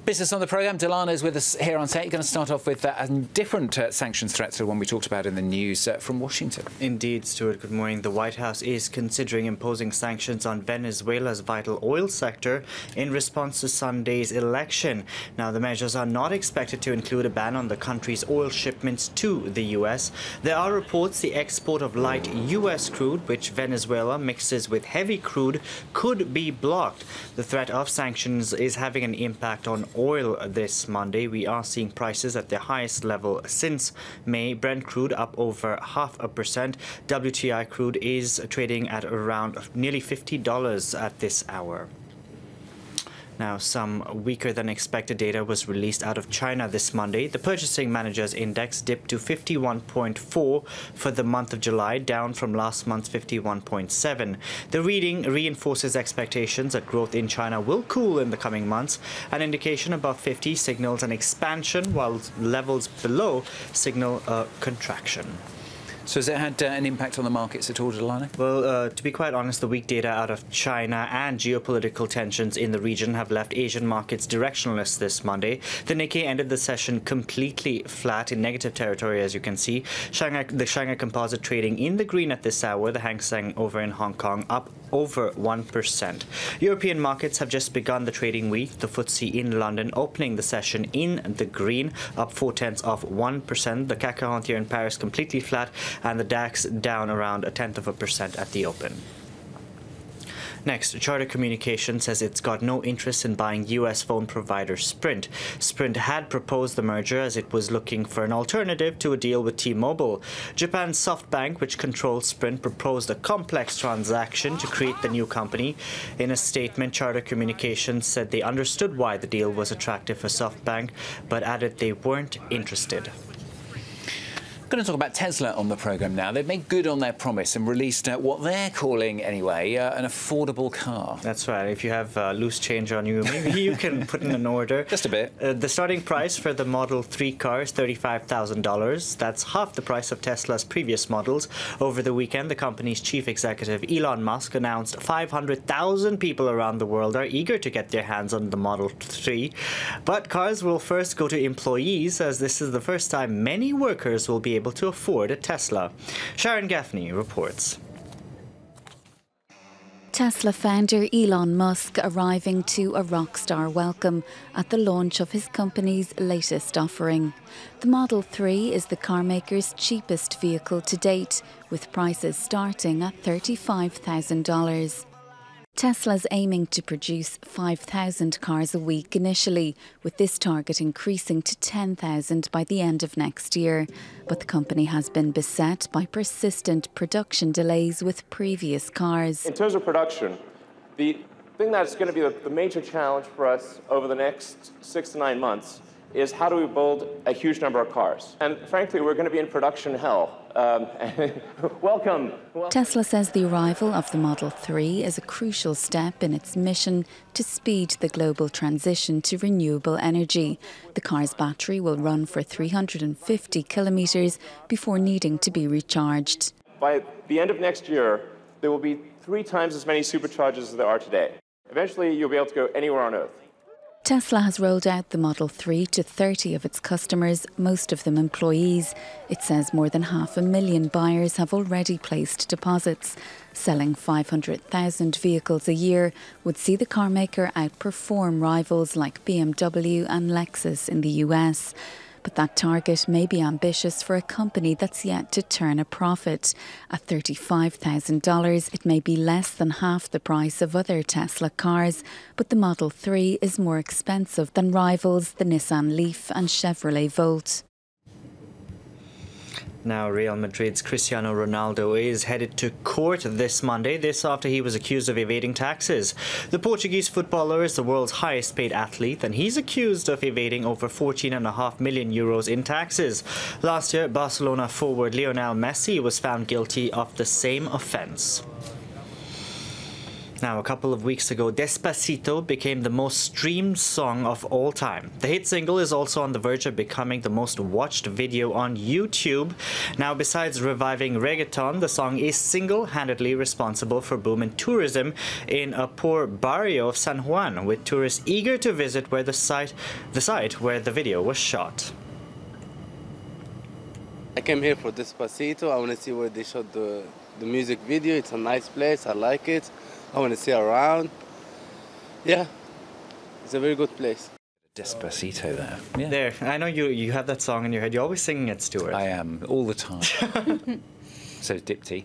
Business on the programme. Delana is with us here on set. You're going to start off with a different sanctions threat to the one we talked about in the news from Washington. Indeed, Stuart. Good morning. The White House is considering imposing sanctions on Venezuela's vital oil sector in response to Sunday's election. Now, the measures are not expected to include a ban on the country's oil shipments to the U.S. There are reports the export of light U.S. crude, which Venezuela mixes with heavy crude, could be blocked. The threat of sanctions is having an impact on oil this Monday. We are seeing prices at their highest level since May. Brent crude up over 0.5%. WTI crude is trading at around nearly $50 at this hour. Now, some weaker than expected data was released out of China this Monday. The Purchasing Managers Index dipped to 51.4 for the month of July, down from last month's 51.7. The reading reinforces expectations that growth in China will cool in the coming months. An indication above 50 signals an expansion, while levels below signal a contraction. So has it had an impact on the markets at all, Delana? Well, to be quite honest, the weak data out of China and geopolitical tensions in the region have left Asian markets directionless this Monday. The Nikkei ended the session completely flat in negative territory, as you can see. The Shanghai Composite trading in the green at this hour. The Hang Seng over in Hong Kong up over 1%. European markets have just begun the trading week. The FTSE in London opening the session in the green, up 0.4%. The CAC 40 here in Paris completely flat, and the DAX down around 0.1% at the open. Next, Charter Communications says it's got no interest in buying U.S. phone provider Sprint. Sprint had proposed the merger as it was looking for an alternative to a deal with T-Mobile. Japan's SoftBank, which controls Sprint, proposed a complex transaction to create the new company. In a statement, Charter Communications said they understood why the deal was attractive for SoftBank, but added they weren't interested. We're going to talk about Tesla on the programme now. They've made good on their promise and released what they're calling, anyway, an affordable car. That's right. If you have loose change on you, maybe you can put in an order. Just a bit. The starting price for the Model 3 car is $35,000. That's half the price of Tesla's previous models. Over the weekend, the company's chief executive, Elon Musk, announced 500,000 people around the world are eager to get their hands on the Model 3. But cars will first go to employees, as this is the first time many workers will be able to afford a Tesla. Sharon Gaffney reports. Tesla founder Elon Musk arriving to a rock star welcome at the launch of his company's latest offering. The Model 3 is the carmaker's cheapest vehicle to date, with prices starting at $35,000. Tesla's aiming to produce 5,000 cars a week initially, with this target increasing to 10,000 by the end of next year. But the company has been beset by persistent production delays with previous cars. In terms of production, the thing that's going to be the major challenge for us over the next 6 to 9 months is how do we build a huge number of cars? And frankly, we're going to be in production hell. Welcome. Tesla says the arrival of the Model 3 is a crucial step in its mission to speed the global transition to renewable energy. The car's battery will run for 350 kilometres before needing to be recharged. By the end of next year, there will be 3 times as many superchargers as there are today. Eventually, you'll be able to go anywhere on Earth. Tesla has rolled out the Model 3 to 30 of its customers, most of them employees. It says more than 500,000 buyers have already placed deposits. Selling 500,000 vehicles a year would see the carmaker outperform rivals like BMW and Lexus in the US. But that target may be ambitious for a company that's yet to turn a profit. At $35,000, it may be less than half the price of other Tesla cars, but the Model 3 is more expensive than rivals the Nissan Leaf and Chevrolet Volt. Now, Real Madrid's Cristiano Ronaldo is headed to court this Monday, this after he was accused of evading taxes. The Portuguese footballer is the world's highest paid athlete, and he's accused of evading over 14.5 million euros in taxes. Last year, Barcelona forward Lionel Messi was found guilty of the same offence. Now, a couple of weeks ago, Despacito became the most streamed song of all time. The hit single is also on the verge of becoming the most watched video on YouTube. Now, besides reviving reggaeton, the song is single-handedly responsible for booming tourism in a poor barrio of San Juan, with tourists eager to visit where the site where the video was shot. I came here for Despacito. I want to see where they shot the music video. It's a nice place. I like it. I want to see around. Yeah, it's a very good place. Despacito there. Yeah. There, I know you have that song in your head. You're always singing it, Stuart. I am, all the time. So Dipty.